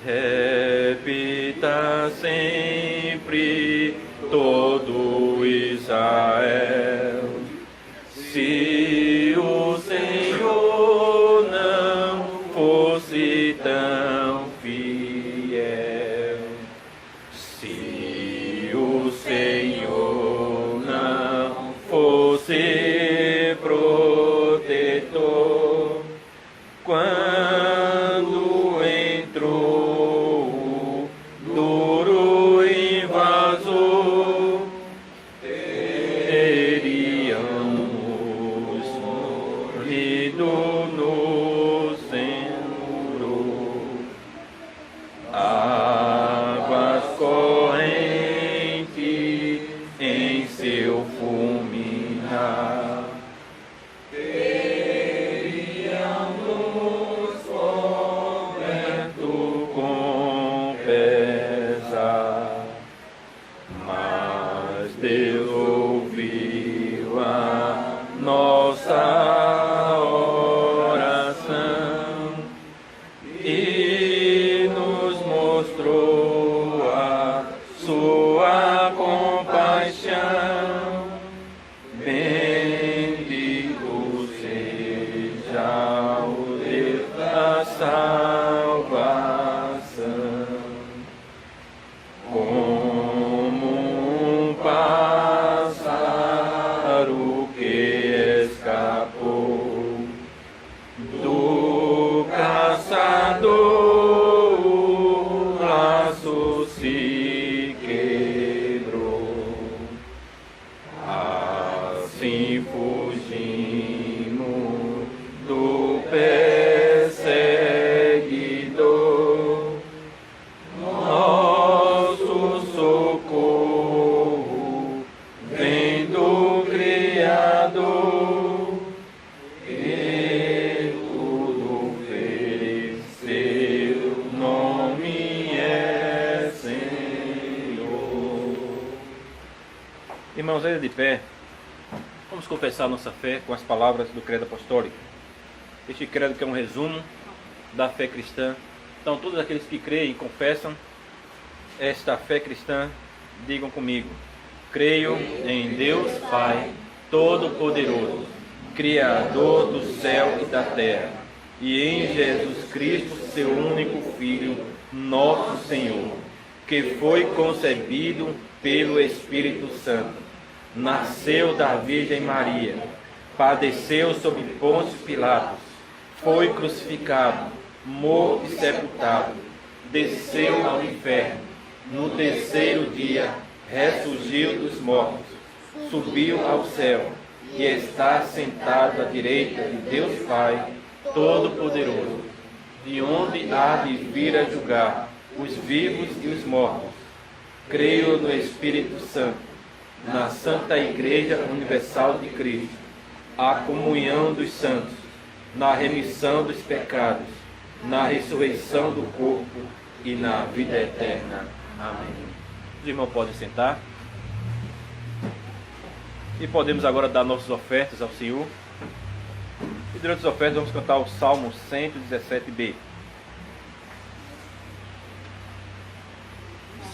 Repita sempre todo Israel, se o Senhor não fosse tão fiel, se o Senhor não fosse protetor, quando entrou o duro invasor, teríamos morrido no centro. Águas correntes em seu fulminar, teríamos a salvação. Como um pássaro que escapou do caçador, o laço se quebrou. Assim fugimos do perseguidor, nosso socorro vem do Criador, que tudo fez, seu nome é Senhor. Irmãos, ainda de pé, vamos confessar nossa fé com as palavras do credo apostólico. Este credo que é um resumo da fé cristã. Então, todos aqueles que creem e confessam esta fé cristã, digam comigo: creio em Deus Pai Todo-Poderoso, Criador do céu e da terra, e em Jesus Cristo, seu único Filho, nosso Senhor, que foi concebido pelo Espírito Santo, nasceu da Virgem Maria, padeceu sob Pôncio Pilatos, foi crucificado, morto e sepultado, desceu ao inferno, no terceiro dia ressurgiu dos mortos, subiu ao céu e está sentado à direita de Deus Pai Todo-Poderoso, de onde há de vir a julgar os vivos e os mortos. Creio no Espírito Santo, na Santa Igreja Universal de Cristo, a comunhão dos santos, na remissão dos pecados, na ressurreição do corpo e na vida eterna. Amém. Os irmãos podem sentar. E podemos agora dar nossas ofertas ao Senhor. E durante as ofertas vamos cantar o Salmo 117b.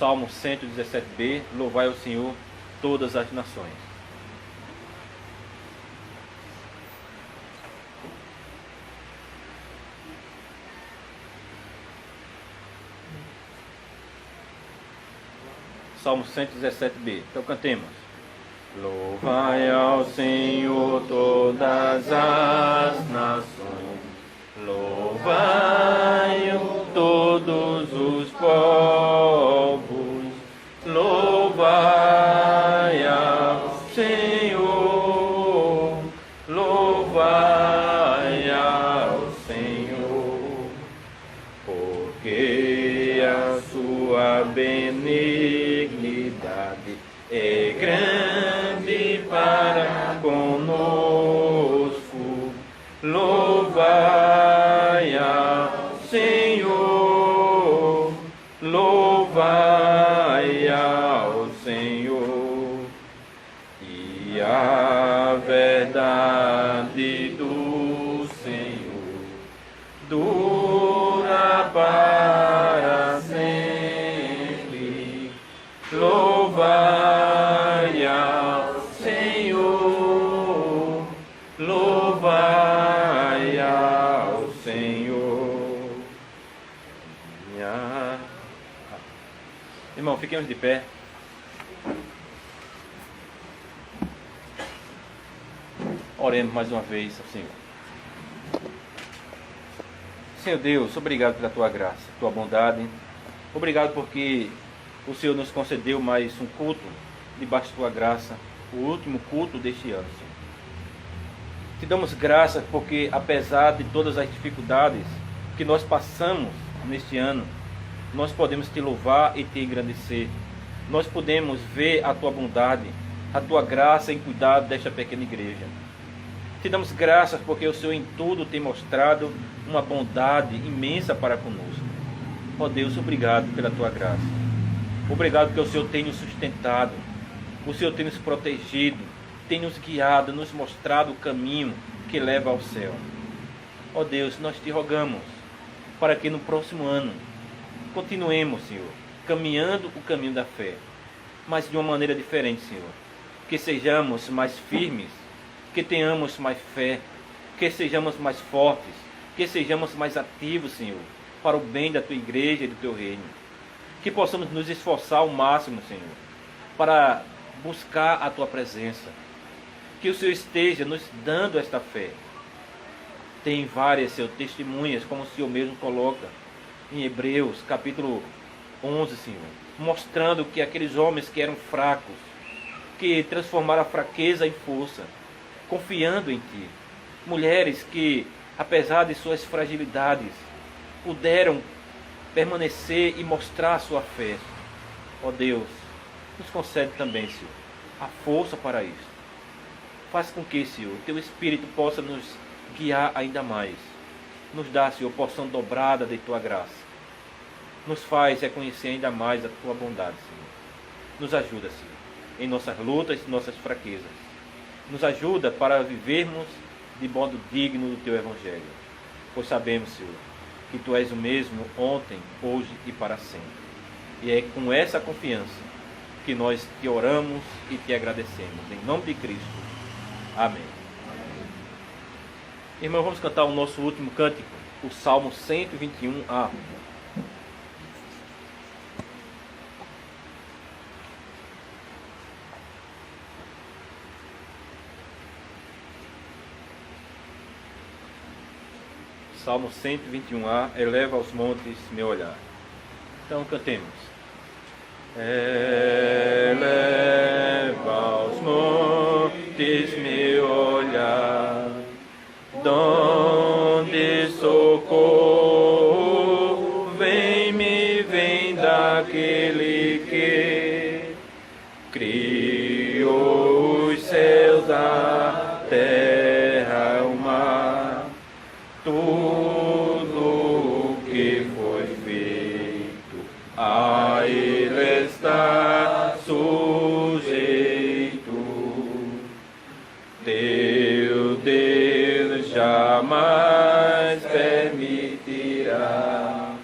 Salmo 117b. Louvai ao Senhor todas as nações. Salmo 117b. Então cantemos. Louvai ao Senhor todas as nações, louvai-o todos os povos, louvai ao Senhor, louvai ao Senhor, porque a sua benignidade é grande para conosco. Louvai ao Senhor, louvai ao Senhor. E a verdade do Senhor dura para sempre. Louvai ao Senhor, louvai ao Senhor. Irmão, fiquemos de pé. Oremos mais uma vez ao Senhor. Senhor Deus, obrigado pela Tua graça, Tua bondade. Obrigado porque o Senhor nos concedeu mais um culto debaixo de Tua graça, o último culto deste ano, Senhor. Te damos graças porque, apesar de todas as dificuldades que nós passamos neste ano, nós podemos Te louvar e Te engrandecer. Nós podemos ver a Tua bondade, a Tua graça em cuidar desta pequena igreja. Te damos graças porque o Senhor em tudo tem mostrado uma bondade imensa para conosco. Ó Deus, obrigado pela Tua graça. Obrigado porque o Senhor tem nos sustentado, o Senhor tem nos protegido, tem nos guiado, nos mostrado o caminho que leva ao céu. Ó Deus, nós Te rogamos para que no próximo ano continuemos, Senhor, caminhando o caminho da fé, mas de uma maneira diferente, Senhor. Que sejamos mais firmes, que tenhamos mais fé, que sejamos mais fortes, que sejamos mais ativos, Senhor, para o bem da Tua igreja e do Teu reino. Que possamos nos esforçar ao máximo, Senhor, para buscar a Tua presença. Que o Senhor esteja nos dando esta fé. Tem várias, Senhor, testemunhas, como o Senhor mesmo coloca em Hebreus, capítulo 11, Senhor, mostrando que aqueles homens que eram fracos, que transformaram a fraqueza em força, confiando em Ti. Mulheres que, apesar de suas fragilidades, puderam permanecer e mostrar a sua fé. Ó Deus, nos concede também, Senhor, a força para isso. Faz com que, Senhor, Teu Espírito possa nos guiar ainda mais. Nos dá, Senhor, porção dobrada de Tua graça. Nos faz reconhecer ainda mais a Tua bondade, Senhor. Nos ajuda, Senhor, em nossas lutas e nossas fraquezas. Nos ajuda para vivermos de modo digno do Teu Evangelho. Pois sabemos, Senhor, que Tu és o mesmo ontem, hoje e para sempre. E é com essa confiança que nós Te oramos e Te agradecemos. Em nome de Cristo. Amém. Irmão, vamos cantar o nosso último cântico, o Salmo 121A. Salmo 121A, eleva aos montes meu olhar. Então cantemos. Eleva aos montes meu olhar, donde socorro vem daquele que criou os céus, a terra, o mar, tudo que foi feito, a Ele está sujeito. Teu Deus jamais permitirá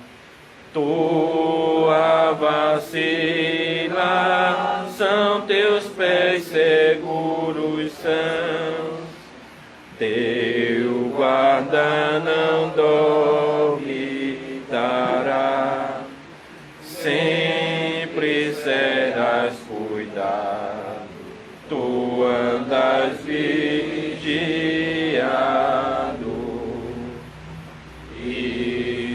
tua vacilação, teus pés seguros são. Teu guarda não dormitará, sempre serás cuidado, tu andas vigiado.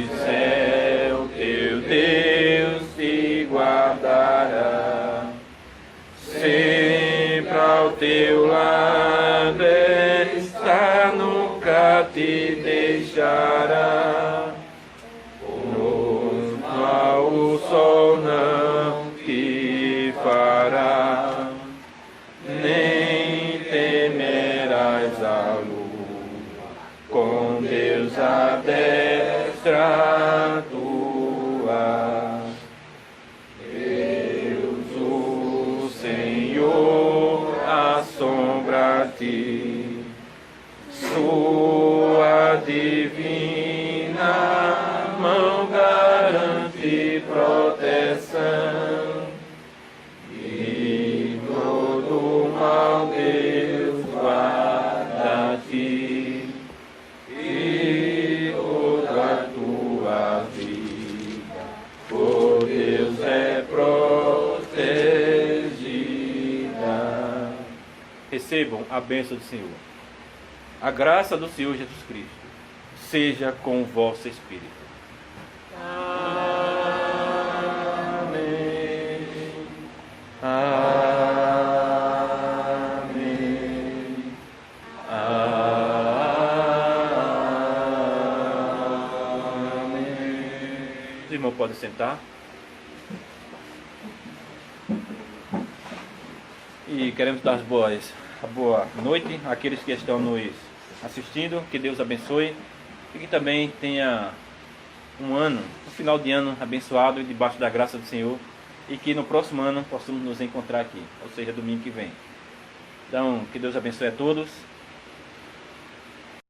Israel, teu Deus te guardará, sempre ao teu lado está, nunca te deixará. No mal o sol não te fará, nem temerás a lua, com Deus a destra tua. Deus o Senhor assombra-te, sua divina mão garante proteção, e todo mal Deus guarda-te, e toda a tua vida por Deus é protegida. Recebam a bênção do Senhor. A graça do Senhor Jesus Cristo seja com o vosso espírito. Amém. Amém. Amém. Os irmãos podem sentar. E queremos dar boa noite àqueles que estão nos assistindo. Que Deus abençoe e que também tenha um final de ano abençoado e debaixo da graça do Senhor, e que no próximo ano possamos nos encontrar aqui, ou seja, domingo que vem. Então, que Deus abençoe a todos.